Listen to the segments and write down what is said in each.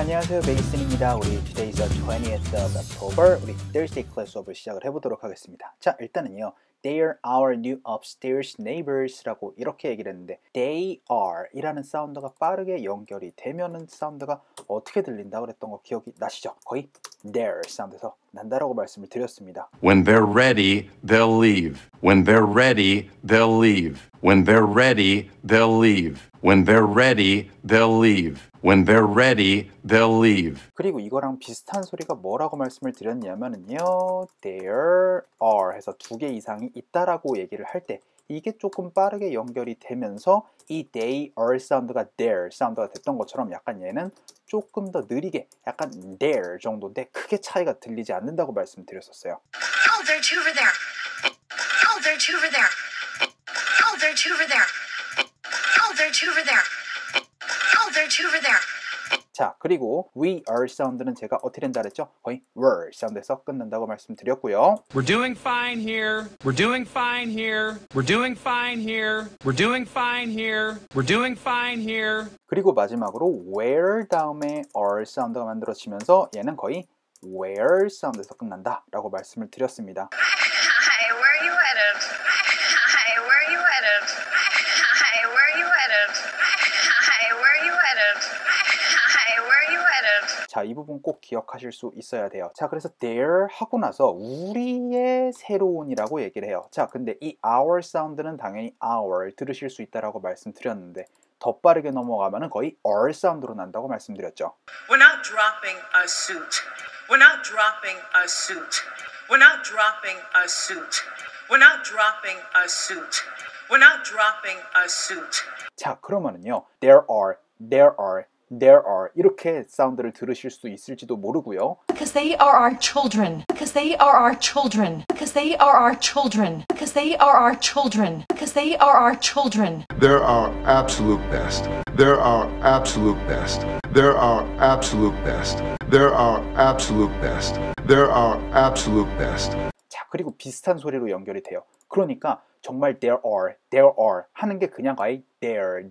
안녕하세요. 베이슨입니다. 우리 Today's the 20th of October. 우리 Thursday class 수업을 시작을 해보도록 하겠습니다. 자, 일단은요. They are our new upstairs neighbors 라고 이렇게 얘기를 했는데 They are 이라는 사운드가 빠르게 연결이 되면은 사운드가 어떻게 들린다고 그랬던 거 기억이 나시죠? 거의 their 사운드에서 난다라고 말씀을 드렸습니다. When they're ready, they'll leave. When they're ready, they'll leave. When they're ready, they'll leave. When they're ready, they'll leave. When they're ready, they'll leave. 그리고 이거랑 비슷한 소리가 뭐라고 말씀을 드렸냐면은요. There are 해서 두 개 이상이 있다라고 얘기를 할 때 이게 조금 빠르게 연결이 되면서 이 they are 사운드가 there 사운드가 됐던 것처럼 약간 얘는 조금 더 느리게 약간 there 정도인데 크게 차이가 들리지 않는다고 말씀드렸었어요. Oh, they're two over there. Oh, they're two over there. Oh, they're two over there. Oh, they're two over there. Oh, they're two over there. 자, 그리고 we are 사운드는 제가 어떻게 된다 그랬죠? 거의 were 사운드에서 끝난다고 말씀드렸고요. We're doing fine here. We're doing fine here. We're doing fine here. We're doing fine here. We're doing fine here. 그리고 마지막으로 where 다음에 are 사운드가 만들어지면서 얘는 거의 where 사운드에서 끝난다 라고 말씀을 드렸습니다. Hi, where are you headed? Hi, where are you headed? Hi, where are you headed? Hi, where are you headed? Hi, where are you headed? 자, 이 부분 꼭 기억하실 수 있어야 돼요. 자, 그래서 there 하고 나서 우리의 새로운이라고 얘기를 해요. 자, 근데 이 our 사운드는 당연히 our 들으실 수 있다라고 말씀드렸는데 더 빠르게 넘어가면은 거의 our 사운드로 난다고 말씀드렸죠. We're not dropping a suit. We're not dropping a suit. We're not dropping a suit. We're not dropping a suit. We're not dropping a suit. 자, 그러면은요. there are 이렇게 사운드를 들으실 수 있을지도 모르고요. Because they are our children. Because they are our children. Because they are our children. Because they are our children. Because they are our children. They're our absolute best. They're our absolute best. They're our absolute best. They're our absolute best. They're our absolute best. 자, 그리고 비슷한 소리로 연결이 돼요. 그러니까 정말 there are 하는 게 그냥 거의 there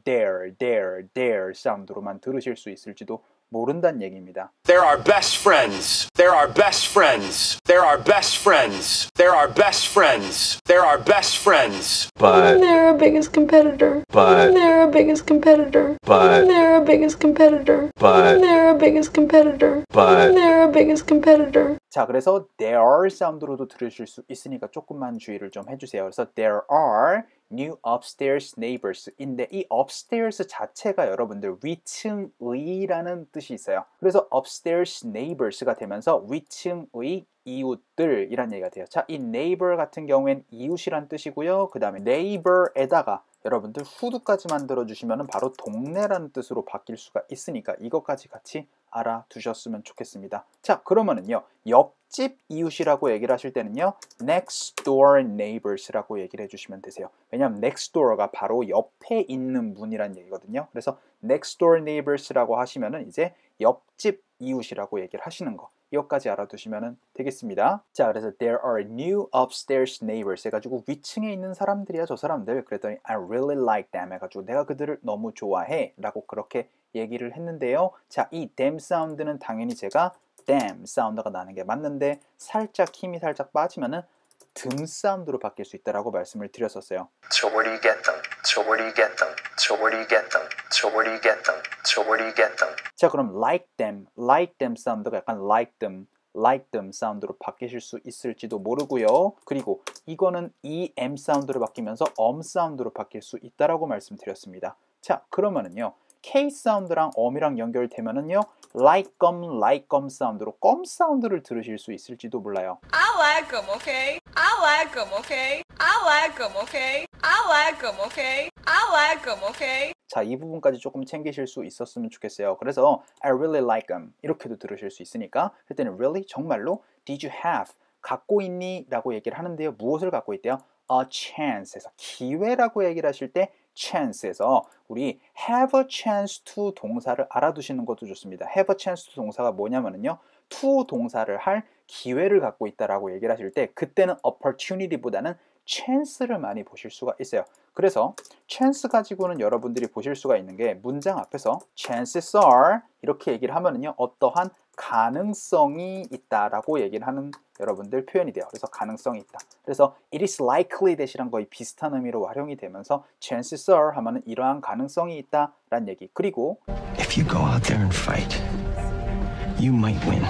사운드로만 들으실 수 있을지도 모른다는 얘기입니다. They're our best friends. They're our best friends. They're our best friends. They're our best friends. They're our best friends. But, They're our biggest competitor. but, They're our biggest competitor. but, They're our biggest competitor. but, They're our biggest competitor. but. They're our biggest competitor. 자, 그래서 there 사운드로도 들으실 수 있으니까 조금만 주의를 좀 해주세요. 그래서 there are new upstairs neighbors인데 이 upstairs 자체가 여러분들 위층의라는 뜻이 있어요. 그래서 upstairs neighbors가 되면서 위층의 이웃들이란 얘기가 돼요. 자, 이 neighbor 같은 경우엔 이웃이란 뜻이고요. 그 다음에 neighbor에다가 여러분들 후드까지 만들어주시면 바로 동네라는 뜻으로 바뀔 수가 있으니까 이것까지 같이 알아두셨으면 좋겠습니다. 자, 그러면은요. 옆집 이웃이라고 얘기를 하실 때는요. next door neighbors라고 얘기를 해주시면 되세요. 왜냐하면 next door가 바로 옆에 있는 문이란 얘기거든요. 그래서 next door neighbors라고 하시면은 이제 옆집 이웃이라고 얘기를 하시는 거. 이것까지 알아두시면 되겠습니다. 자, 그래서 there are new upstairs neighbors 해가지고 위층에 있는 사람들이야 저 사람들. 그랬더니 I really like them 해가지고 내가 그들을 너무 좋아해 라고 그렇게 얘기를 했는데요. 자, 이 them 사운드는 당연히 제가 them 사운드가 나는 게 맞는데 살짝 힘이 살짝 빠지면은 등 사운드로 바뀔 수 있다라고 말씀을 드렸었어요. So where do you get them? So where do you get them? So where do you get them? So where do you get them? So where do you get them? 자, 그럼 like them 사운드가 약간 like them 사운드로 바뀌실 수 있을지도 모르고요. 그리고 이거는 em 사운드로 바뀌면서 사운드로 바뀔 수 있다라고 말씀드렸습니다. 자, 그러면은요. K 사운드랑 엄이랑 연결되면은요. like gum 사운드로 껌 사운드를 들으실 수 있을지도 몰라요. I like them, okay? I like them, okay? I like them, okay? I like them, okay? I like them, okay? 자, 이 부분까지 조금 챙기실 수 있었으면 좋겠어요. 그래서 I really like them 이렇게도 들으실 수 있으니까 그때는 really 정말로 did you have 갖고 있니? 라고 얘기를 하는데요. 무엇을 갖고 있대요? a chance 해서 기회라고 얘기를 하실 때 chance에서 우리 have a chance to 동사를 알아두시는 것도 좋습니다. have a chance to 동사가 뭐냐면요. to 동사를 할 기회를 갖고 있다라고 얘기를 하실 때 그때는 opportunity보다는 chance를 많이 보실 수가 있어요. 그래서 chance 가지고는 여러분들이 보실 수가 있는 게 문장 앞에서 chances are 이렇게 얘기를 하면은요 어떠한 가능성이 있다라고 얘기를 하는 여러분들 표현이 돼요. 그래서 가능성이 있다. 그래서 it is likely that이랑 거의 비슷한 의미로 활용이 되면서 chances are 하면은 이러한 가능성이 있다라는 얘기. 그리고 If you go out there and fight, you might win.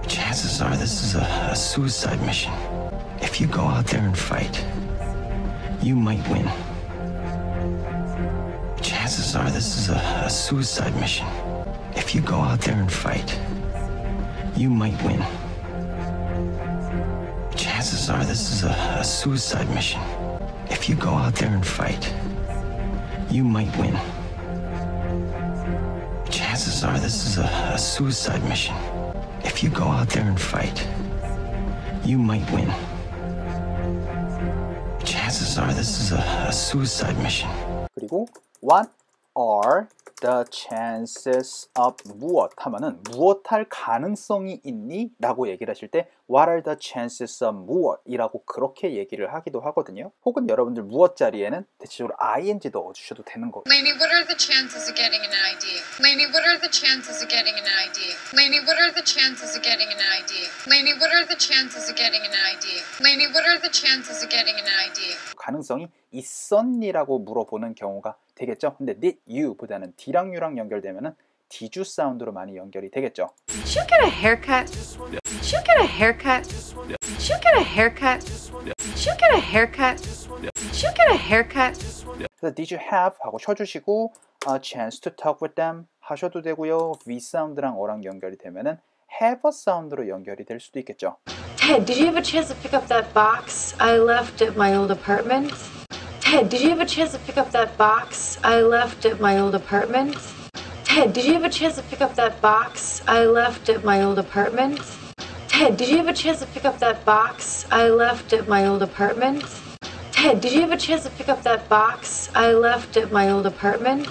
Chances are this is a suicide mission. If you go out there and fight, you might win. Chances are this is a suicide mission. If you go out there and fight, you might win. Chances are this is a suicide mission. If you go out there and fight, you might win. Chances are this is a suicide mission. If you go out there and fight, you might win. Chances are this is a suicide mission. 그리고 what are the chances of 무엇 하면은 무엇할 가능성이 있니? 라고 얘기를 하실 때 what are the chances of 무엇? 이라고 그렇게 얘기를 하기도 하거든요. 혹은 여러분들 무엇 자리에는 대체적으로 ing 넣어주셔도 되는 거고요. Lainey, what are the chances of getting an ID? Lainey, what are the chances of getting an ID? Lainey, what are the chances of getting an ID? Lainey, what are the chances of getting an ID? Lainey, what are the chances of getting an ID? 가능성이 있었니라고 물어보는 경우가 되겠죠. 근데 did you 보다는 D랑 U랑 연결되면은 did you 사운드로 많이 연결이 되겠죠. Did you get a haircut? Did you get a haircut? Did you get a haircut? Did you get a haircut? Did you get a haircut? 그래서 did you have 하고 쉬어주시고 a chance to talk with them 하셔도 되고요. V 사운드랑 O랑 연결이 되면은 have a 사운드로 연결이 될 수도 있겠죠. Ted, did you have a chance to pick up that box I left at my old apartment? Ted, did you have a chance to pick up that box I left at my old apartment? Ted, did you have a chance to pick up that box I left at my old apartment? Ted, did you have a chance to pick up that box I left at my old apartment? Ted, did you have a chance to pick up that box I left at my old apartment?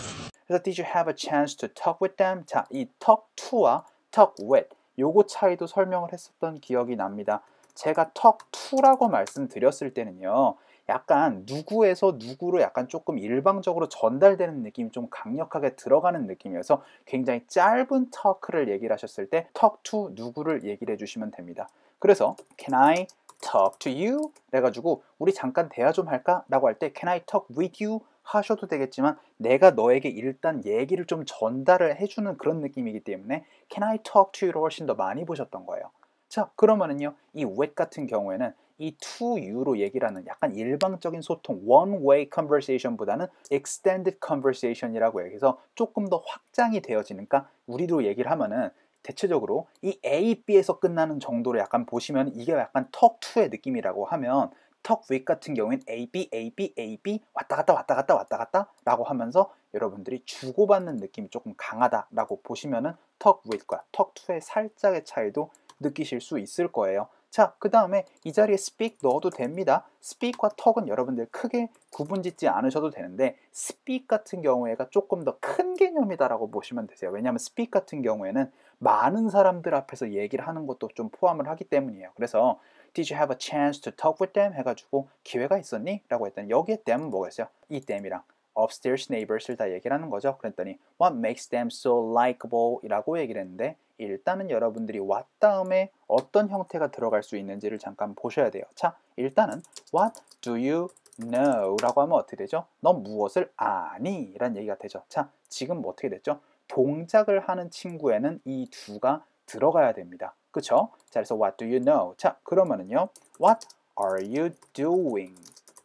그래서 did you have a chance to talk with them? 자, 이 talk to와 talk with 요거 차이도 설명을 했었던 기억이 납니다. 제가 talk to라고 말씀드렸을 때는요. 약간 누구에서 누구로 약간 조금 일방적으로 전달되는 느낌이 좀 강력하게 들어가는 느낌이어서 굉장히 짧은 talk를 얘기를 하셨을 때 talk to 누구를 얘기를 해주시면 됩니다. 그래서 can I talk to you? 그래가지고 우리 잠깐 대화 좀 할까? 라고 할 때 can I talk with you? 하셔도 되겠지만 내가 너에게 일단 얘기를 좀 전달을 해주는 그런 느낌이기 때문에 can I talk to you로 훨씬 더 많이 보셨던 거예요. 자, 그러면은요 이 with 같은 경우에는 이 to you로 얘기를 하는 약간 일방적인 소통 one way conversation보다는 extended conversation이라고 해서 조금 더 확장이 되어지니까 우리로 얘기를 하면은 대체적으로 이 A, B에서 끝나는 정도로 약간 보시면 이게 약간 talk to의 느낌이라고 하면 talk with 같은 경우엔 A, B, A, B, A, B 왔다 갔다 왔다 갔다 왔다 갔다 라고 하면서 여러분들이 주고받는 느낌이 조금 강하다라고 보시면은 talk with과 talk to의 살짝의 차이도 느끼실 수 있을 거예요. 자, 그 다음에 이 자리에 speak 넣어도 됩니다. speak과 talk은 여러분들 크게 구분 짓지 않으셔도 되는데 speak 같은 경우에가 조금 더 큰 개념이다라고 보시면 되세요. 왜냐하면 speak 같은 경우에는 많은 사람들 앞에서 얘기를 하는 것도 좀 포함을 하기 때문이에요. 그래서 Did you have a chance to talk with them? 해가지고 기회가 있었니? 라고 했더니 여기에 them은 뭐겠어요? 이 them이랑 upstairs neighbors를 다 얘기를 하는 거죠. 그랬더니 What makes them so likable? 이라고 얘기를 했는데 일단은 여러분들이 what 다음에 어떤 형태가 들어갈 수 있는지를 잠깐 보셔야 돼요. 자, 일단은 What do you know? 라고 하면 어떻게 되죠? 넌 무엇을 아니? 라는 얘기가 되죠. 자, 지금 뭐 어떻게 됐죠? 동작을 하는 친구에는 이 두가 들어가야 됩니다. 그쵸? 자, 그래서 what do you know? 자, 그러면은요. What are you doing?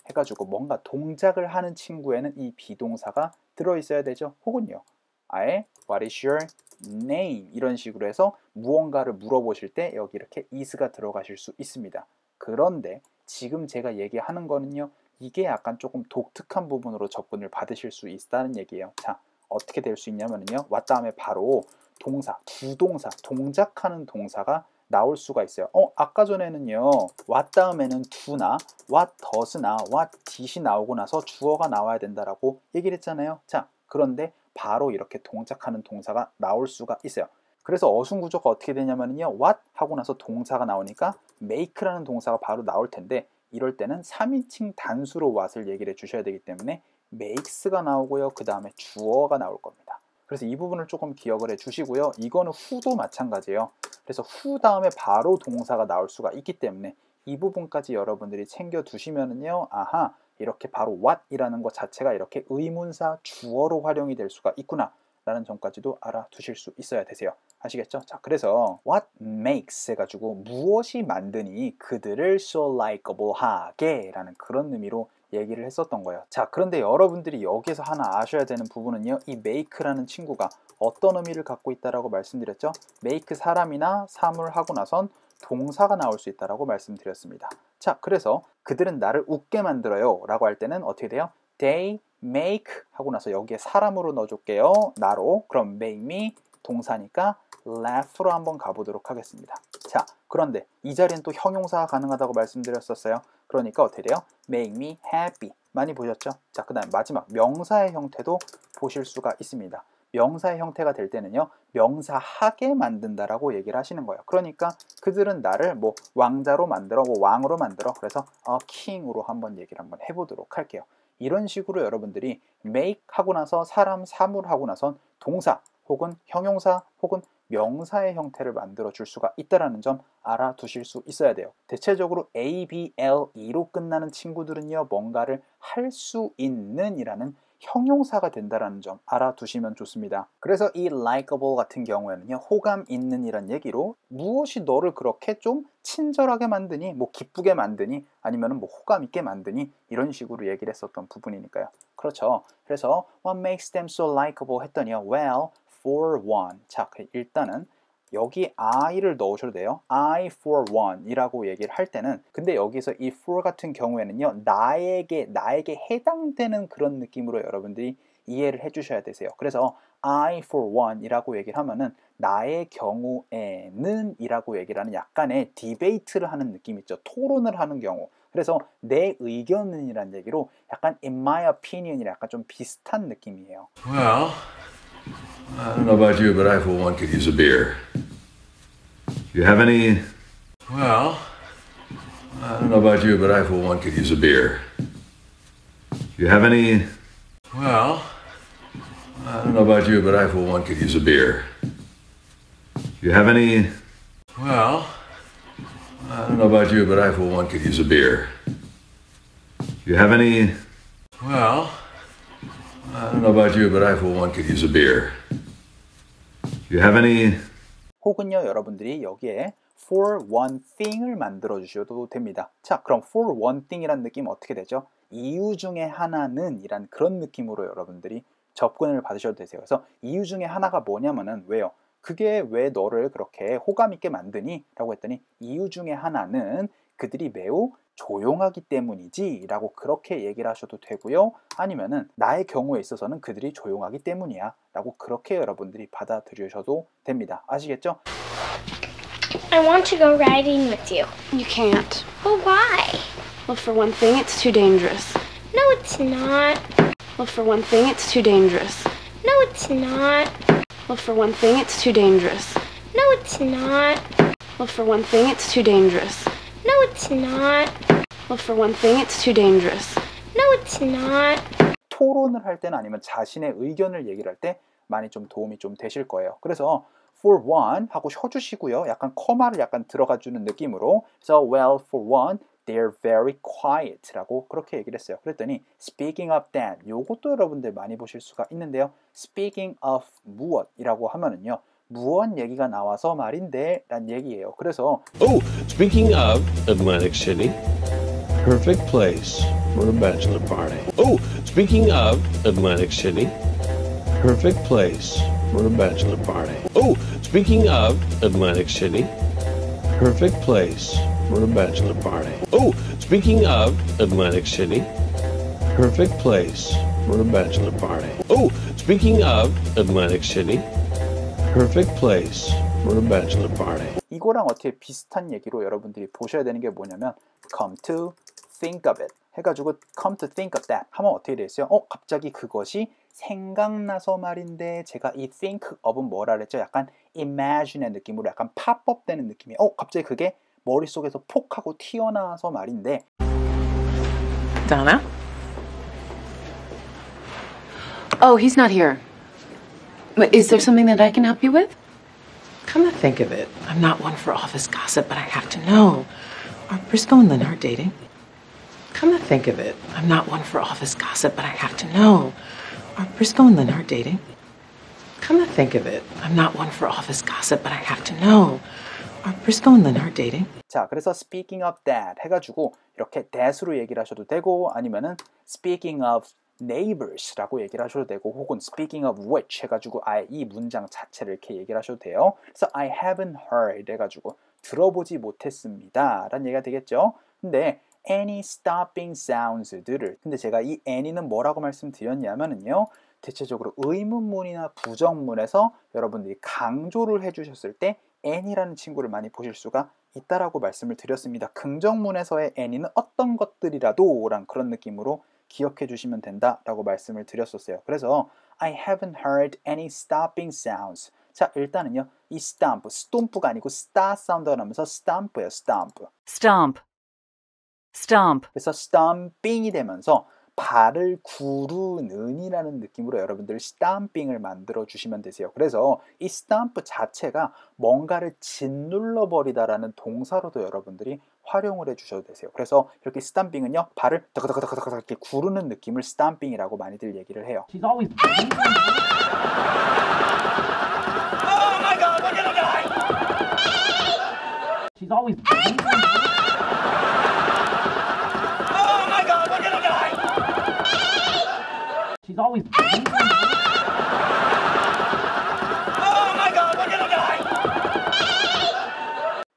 해가지고 뭔가 동작을 하는 친구에는 이 비동사가 들어있어야 되죠. 혹은요. 아예 what is your name? 이런 식으로 해서 무언가를 물어보실 때 여기 이렇게 is가 들어가실 수 있습니다. 그런데 지금 제가 얘기하는 거는요. 이게 약간 조금 독특한 부분으로 접근을 받으실 수 있다는 얘기예요. 자, 어떻게 될 수 있냐면요. what 다음에 바로 동사, 부동사, 동작하는 동사가 나올 수가 있어요. 아까 전에는요. what 다음에는 do나 what does나 what did이 나오고 나서 주어가 나와야 된다라고 얘기를 했잖아요. 자, 그런데 바로 이렇게 동작하는 동사가 나올 수가 있어요. 그래서 어순 구조가 어떻게 되냐면요. what 하고 나서 동사가 나오니까 make라는 동사가 바로 나올 텐데 이럴 때는 3인칭 단수로 what을 얘기를 해주셔야 되기 때문에 makes가 나오고요. 그 다음에 주어가 나올 겁니다. 그래서 이 부분을 조금 기억을 해 주시고요. 이거는 who도 마찬가지예요. 그래서 who 다음에 바로 동사가 나올 수가 있기 때문에 이 부분까지 여러분들이 챙겨 두시면은요. 아하, 이렇게 바로 what이라는 것 자체가 이렇게 의문사 주어로 활용이 될 수가 있구나 라는 점까지도 알아두실 수 있어야 되세요. 아시겠죠? 자, 그래서 what makes 해가지고 무엇이 만드니 그들을 so likable 하게 라는 그런 의미로 얘기를 했었던 거예요. 자, 그런데 여러분들이 여기서 하나 아셔야 되는 부분은요. 이 make라는 친구가 어떤 의미를 갖고 있다라고 말씀드렸죠? make 사람이나 사물 하고 나선 동사가 나올 수 있다라고 말씀드렸습니다. 자, 그래서 그들은 나를 웃게 만들어요 라고 할 때는 어떻게 돼요? They make 하고 나서 여기에 사람으로 넣어줄게요. 나로. 그럼 make me 동사니까 laugh로 한번 가보도록 하겠습니다. 자, 그런데 이 자리엔 또 형용사가 가능하다고 말씀드렸었어요. 그러니까 어떻게 돼요? make me happy. 많이 보셨죠? 자, 그 다음 마지막 명사의 형태도 보실 수가 있습니다. 명사의 형태가 될 때는요. 명사하게 만든다라고 얘기를 하시는 거예요. 그러니까 그들은 나를 뭐 왕자로 만들어, 뭐 왕으로 만들어. 그래서 king으로 한번 얘기를 한번 해보도록 할게요. 이런 식으로 여러분들이 make 하고 나서 사람, 사물 하고 나선 동사 혹은 형용사 혹은 명사의 형태를 만들어 줄 수가 있다는 점 알아두실 수 있어야 돼요. 대체적으로 A, B, L, E로 끝나는 친구들은요. 뭔가를 할 수 있는 이라는 형용사가 된다는 점 알아두시면 좋습니다. 그래서 이 likable 같은 경우에는요. 호감 있는 이란 얘기로 무엇이 너를 그렇게 좀 친절하게 만드니 뭐 기쁘게 만드니 아니면 뭐 호감 있게 만드니 이런 식으로 얘기를 했었던 부분이니까요. 그렇죠. 그래서 what makes them so likable 했더니요. well, for one. 자, 일단은 여기 I를 넣으셔도 돼요. I for one 이라고 얘기를 할 때는 근데 여기서 이 for 같은 경우에는요. 나에게 해당되는 그런 느낌으로 여러분들이 이해를 해 주셔야 되세요. 그래서 I for one 이라고 얘기를 하면은 나의 경우에는 이라고 얘기를 하는 약간의 디베이트를 하는 느낌 있죠. 토론을 하는 경우. 그래서 내 의견은 이란 얘기로 약간 in my opinion이랑 약간 좀 비슷한 느낌이에요. Well, I don't know about you, but I for one could use a beer. Do you have any? Well, I don't know about you, but I for one could use a beer. Do you have any? Well, I don't know about you, but I for one could use a beer. Do you have any? Well, I don't know about you, but I for one could use a beer. Do you have any? Well, I don't know about you, but I for one could use a beer. Do you have any? 혹은요, 여러분들이 여기에 for one thing을 만들어 주셔도 됩니다. 자, 그럼 for one thing이란 느낌 어떻게 되죠? 이유 중에 하나는 이란 그런 느낌으로 여러분들이 접근을 받으셔도 되세요. 그래서 이유 중에 하나가 뭐냐면은 왜요? 그게 왜 너를 그렇게 호감 있게 만드니? 라고 했더니 이유 중에 하나는 그들이 매우 조용하기 때문이지 라고 그렇게 얘기를 하셔도 되고요. 아니면은 나의 경우에 있어서는 그들이 조용하기 때문이야 라고 그렇게 여러분들이 받아들이셔도 됩니다. 아시겠죠? I want to go riding with you. You can't. But why? Well, for one thing, it's too dangerous. No, it's not. Well, for one thing, it's too dangerous. No, it's not. Well, for one thing, it's too dangerous. No, it's not. Well, for one thing, it's too dangerous. No, it's not. Well, for one thing, it's too dangerous. No, it's not. 토론을 할 때는 아니면 자신의 의견을 얘기를 할 때 많이 좀 도움이 좀 되실 거예요. 그래서 for one 하고 쉬어주시고요. 약간 커마를 약간 들어가주는 느낌으로 그래서 well, for one, they're very quiet 라고 그렇게 얘기를 했어요. 그랬더니 speaking of that 요것도 여러분들 많이 보실 수가 있는데요. speaking of 무엇이라고 하면은요. 무언 얘기가 나와서 말인데 란 얘기예요. 그래서 Oh, speaking of Atlantic City, perfect place for a bachelor party. Oh, speaking of Atlantic City, perfect place for a bachelor party. Oh, speaking of Atlantic City, perfect place for a bachelor party. Oh, speaking of Atlantic City, perfect place for a bachelor party. Oh, speaking of Atlantic City, perfect place for a bachelor party. 이거랑 어떻게 비슷한 얘기로 여러분들이 보셔야 되는 게 뭐냐면 come to think of it 해가지고 come to think of that 하면 어떻게 되겠어요? 갑자기 그것이 생각나서 말인데 제가 이 think of은 뭐라 그랬죠? 약간 imagine의 느낌으로 약간 팝업 되는 느낌이 갑자기 그게 머릿속에서 폭 하고 튀어나와서 말인데 Donna? Oh, he's not here. Is there something that I can help you with? Come to think of it, I'm not one for office gossip, but I have to know. Are Briscoe and Lynn are dating? Come to think of it, I'm not one for office gossip, but I have to know. Are Briscoe and Lynn are dating? Come to think of it, I'm not one for office gossip, but I have to know. Are Briscoe and Lynn are dating? 자, 그래서 speaking of that 해가지고 이렇게 that으로 얘기를 하셔도 되고 아니면은 speaking of neighbors라고 얘기를 하셔도 되고 혹은 speaking of which 해가지고 아예 이 문장 자체를 이렇게 얘기를 하셔도 돼요. 그래서 I haven't heard 해가지고 들어보지 못했습니다 라는 얘기가 되겠죠. 근데 any stopping sounds들을 근데 제가 이 any는 뭐라고 말씀드렸냐면은요 대체적으로 의문문이나 부정문에서 여러분들이 강조를 해주셨을 때 any라는 친구를 많이 보실 수가 있다라고 말씀을 드렸습니다. 긍정문에서의 any는 어떤 것들이라도 란 그런 느낌으로 기억해 주시면 된다라고 말씀을 드렸었어요. 그래서 I haven't heard any stopping sounds. 자, 일단은요. 이 stomp, stomp가 아니고 star 사운드가 나면서 stomp예요. stomp. Stomp. Stomp. 그래서 stomping이 되면서 발을 구르는이라는 느낌으로 여러분들 stomping을 만들어 주시면 되세요. 그래서 이 stomp 자체가 뭔가를 짓눌러 버리다라는 동사로도 여러분들이 활용을 해 주셔도 되세요. 그래서 이렇게 stomping은요 발을 다다다다다다 이렇게 구르는 느낌을 stomping이라고 많이들 얘기를 해요. She's always Oh my God, we're gonna die! She's always Oh my God, we're gonna die! She's always Oh my God, we're gonna die!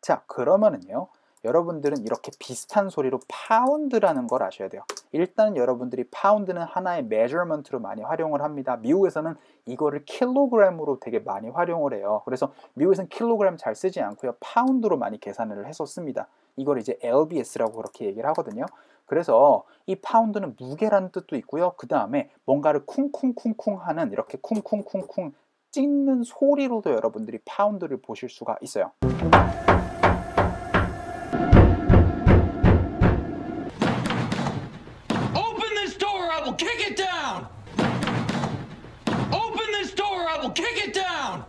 자, 그러면은요. 여러분들은 이렇게 비슷한 소리로 파운드라는 걸 아셔야 돼요. 일단 여러분들이 파운드는 하나의 measurement로 많이 활용을 합니다. 미국에서는 이거를 킬로그램으로 되게 많이 활용을 해요. 그래서 미국에서는 킬로그램 잘 쓰지 않고요. 파운드로 많이 계산을 했었습니다. 이걸 이제 lbs라고 그렇게 얘기를 하거든요. 그래서 이 파운드는 무게라는 뜻도 있고요. 그 다음에 뭔가를 쿵쿵쿵쿵 하는 이렇게 쿵쿵쿵쿵 찍는 소리로도 여러분들이 파운드를 보실 수가 있어요. Kick it down! Open this door, I will kick it down!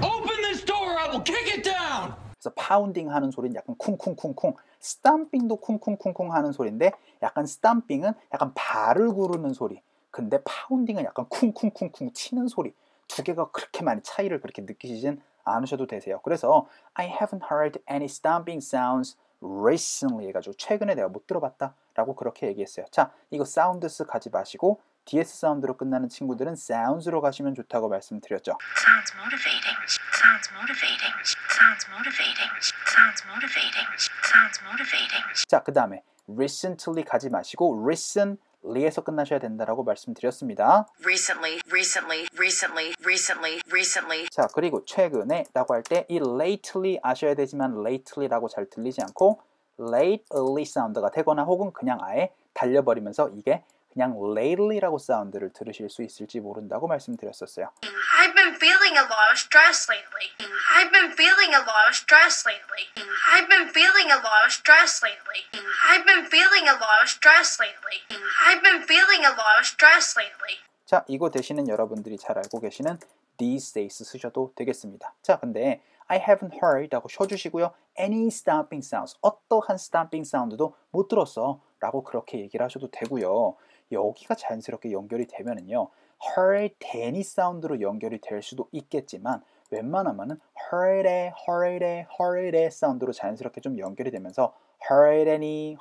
Open this door, I will kick it down! 그래서 파운딩 하는 소리는 약간 쿵쿵쿵쿵, 스탬핑도 쿵쿵쿵쿵 하는 소리인데 약간 스탬핑은 약간 발을 구르는 소리, 근데 파운딩은 약간 쿵쿵쿵쿵 치는 소리. 두 개가 그렇게 많이 차이를 그렇게 느끼시진 않으셔도 되세요. 그래서 I haven't heard any stamping sounds recently 해가지고 최근에 내가 못 들어봤다 라고 그렇게 얘기했어요. 자, 이거 sounds 가지 마시고 DS 사운드로 끝나는 친구들은 sounds로 가시면 좋다고 말씀드렸죠. Sounds motivating. Sounds motivating. Sounds motivating. Sounds motivating. Sounds motivating. 자, 그 다음에 recently 가지 마시고 recently에서 끝나셔야 된다라고 말씀드렸습니다. Recently, recently, recently, recently, recently. 자, 그리고 최근에 라고 할 때 이 lately 아셔야 되지만 lately라고 잘 들리지 않고 lately 사운드가 되거나 혹은 그냥 아예 달려버리면서 이게 그냥 lately라고 사운드를 들으실 수 있을지 모른다고 말씀드렸었어요. I've been feeling a lot of stress lately. I've been feeling a lot of stress lately. I've been feeling a lot of stress lately. I've been feeling a lot of stress lately. I've been feeling a lot of stress lately. 자, 이거 대신은 여러분들이 잘 알고 계시는 these days 쓰셔도 되겠습니다. 자, 근데 I haven't heard 라고 쉬어주시고요. Any stomping sounds, 어떠한 stomping 사운드도 못 들었어 라고 그렇게 얘기를 하셔도 되고요. 여기가 자연스럽게 연결이 되면은요. heard any 사운드로 연결이 될 수도 있겠지만 웬만하면은 heard 사운드로 자연스럽게 좀 연결이 되면서 heard any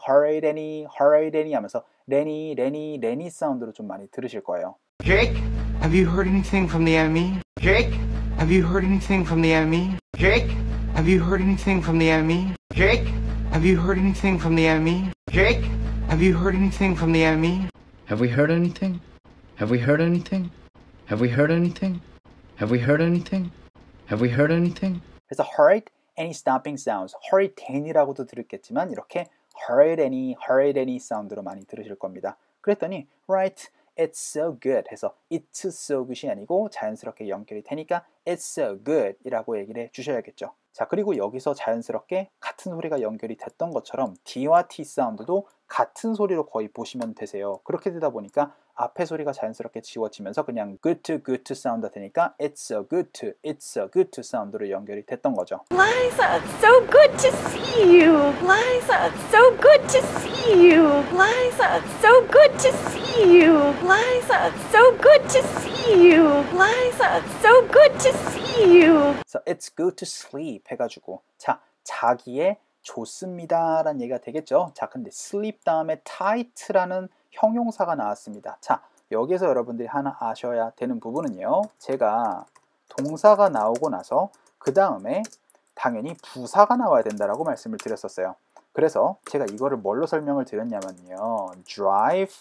하면서 레니 사운드로 좀 많이 들으실 거예요. Jake, have you heard anything from the enemy? Jake, have you heard anything from the enemy? Jake, have you heard anything from the enemy? Jake, have you heard anything from the enemy? Jake, have you heard anything from the enemy? Have we heard anything? Have we heard anything? Have we heard anything? Have we heard anything? Have we heard anything? 그래서 heard any stomping sounds, heard any라고도 들었겠지만 이렇게 heard any 사운드로 많이 들으실 겁니다. 그랬더니 right, it's so good 해서 it's so good이 아니고 자연스럽게 연결이 되니까 it's so good 이라고 얘기를 해주셔야겠죠. 자, 그리고 여기서 자연스럽게 같은 소리가 연결이 됐던 것처럼 D와 T 사운드도 같은 소리로 거의 보시면 되세요. 그렇게 되다 보니까 앞에 소리가 자연스럽게 지워지면서 그냥 good to 사운드 되니까 it's so good to 사운드로 연결이 됐던 거죠. Liza, so good to see you. Liza, so good to see you. Liza, so good to see you. Liza, so good to see you. Liza, so good to see you. So it's good to sleep 해가지고 자, 자기의 좋습니다 라는 얘기가 되겠죠. 자, 근데 sleep 다음에 tight라는 형용사가 나왔습니다. 자, 여기서 여러분들이 하나 아셔야 되는 부분은요, 제가 동사가 나오고 나서 그 다음에 당연히 부사가 나와야 된다라고 말씀을 드렸었어요. 그래서 제가 이거를 뭘로 설명을 드렸냐면요, drive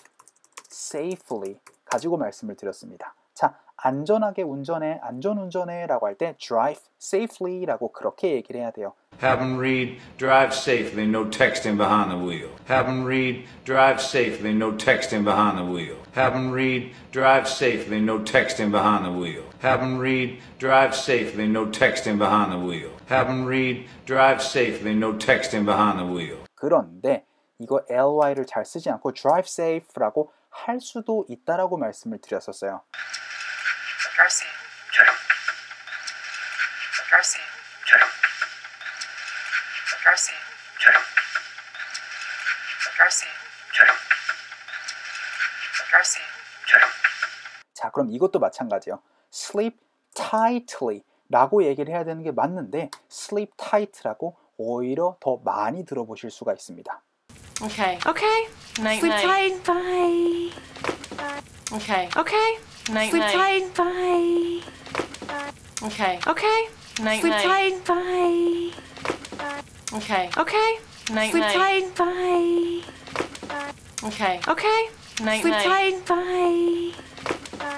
safely 가지고 말씀을 드렸습니다. 자, 안전하게 운전해, 안전운전해 라고 할 때 drive safely 라고 그렇게 얘기를 해야 돼요. Have them read, drive safely, no texting behind the wheel. Have them read, drive safely, no texting behind the wheel. Have them read, drive safely, no texting behind the wheel. Have them read, drive safely, no texting behind the wheel. Have them read, drive safely, no texting behind the wheel. 그런데 이거 ly를 잘 쓰지 않고 drive safe라고 할 수도 있다라고 말씀을 드렸었어요. Darcy. Check. Darcy. Check. Darcy. Check. Darcy. Check. Darcy. Check. 자, 그럼 이것도 마찬가지예요. sleep tightly 라고 얘기를 해야 되는 게 맞는데 sleep tight라고 오히려 더 많이 들어보실 수가 있습니다. Okay. Okay. Night, Sleep tight. Bye. Okay. Okay. Night, Sleep tight. Bye. Okay. Okay. Night, Sleep tight. Bye. Okay. Okay. Night, Sleep tight. Bye. Okay. Okay. Night, Sleep tight. Bye.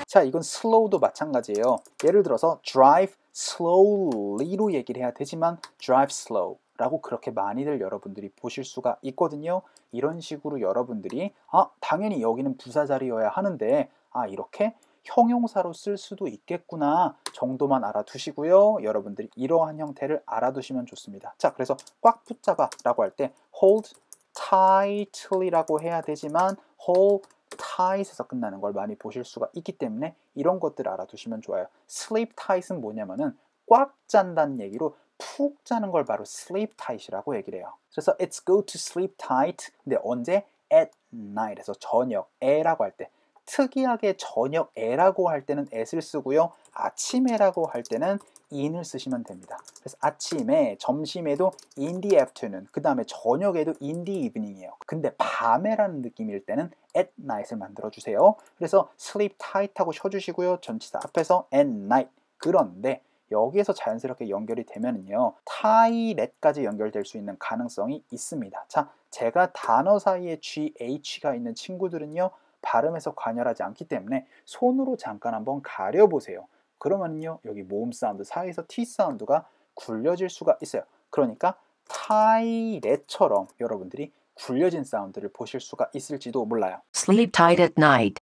자, 이건 slow도 마찬가지예요. 예를 들어서 drive slowly로 얘기를 해야 되지만 drive slow 라고 그렇게 많이들 여러분들이 보실 수가 있거든요. 이런 식으로 여러분들이 당연히 여기는 부사 자리여야 하는데 이렇게 형용사로 쓸 수도 있겠구나 정도만 알아두시고요. 여러분들이 이러한 형태를 알아두시면 좋습니다. 자, 그래서 꽉 붙잡아 라고 할 때 hold tightly 라고 해야 되지만 hold tight에서 끝나는 걸 많이 보실 수가 있기 때문에 이런 것들 알아두시면 좋아요. sleep tight은 뭐냐면은 꽉 잔다는 얘기로 푹 자는 걸 바로 sleep tight이라고 얘기를 해요. 그래서 it's good to sleep tight. 근데 언제? at night에서 저녁에라고 할 때, 특이하게 저녁에라고 할 때는 at을 쓰고요. 아침에라고 할 때는 in을 쓰시면 됩니다. 그래서 아침에, 점심에도 in the afternoon, 그 다음에 저녁에도 in the evening이에요. 근데 밤에라는 느낌일 때는 at night을 만들어주세요. 그래서 sleep tight 하고 쉬어주시고요. 전치사 앞에서 at night. 그런데 여기에서 자연스럽게 연결이 되면은요, tight까지 연결될 수 있는 가능성이 있습니다. 자, 제가 단어 사이에 GH가 있는 친구들은요, 발음에서 관여하지 않기 때문에 손으로 잠깐 한번 가려보세요. 그러면요, 여기 모음 사운드 사이에서 T 사운드가 굴려질 수가 있어요. 그러니까 tight처럼 여러분들이 굴려진 사운드를 보실 수가 있을지도 몰라요. Sleep tight at night.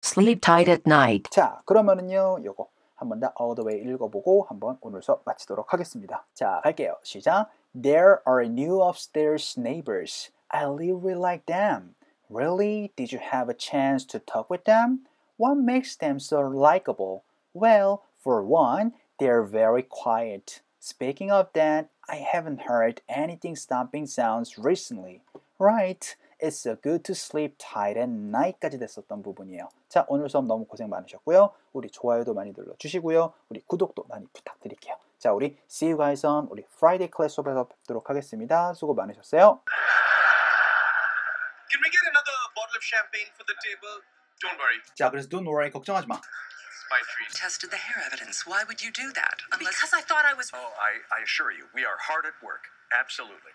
Sleep tight at night. 자, 그러면은요, 요거 한번 더 all the way 읽어보고 한번 오늘 수업 마치도록 하겠습니다. 자, 갈게요. 시작. There are new upstairs neighbors. I really like them. Really? Did you have a chance to talk with them? What makes them so likable? Well, for one, they're very quiet. Speaking of that, I haven't heard anything stomping sounds recently. Right. It's so good to sleep tight at night까지 됐었던 부분이에요. 자, 오늘 수업 너무 고생 많으셨고요. 우리 좋아요도 많이 눌러주시고요. 우리 구독도 많이 부탁드릴게요. 자, 우리 see you guys on 우리 Friday class 수업에서 뵙도록 하겠습니다. 수고 많으셨어요. Can we get another bottle of champagne for the table? Don't worry. 자, 그래서 don't worry, 걱정하지 마. It's my treat. Tested the hair evidence. Why would you do that? Because I thought I was... Oh, I assure you, we are hard at work. Absolutely.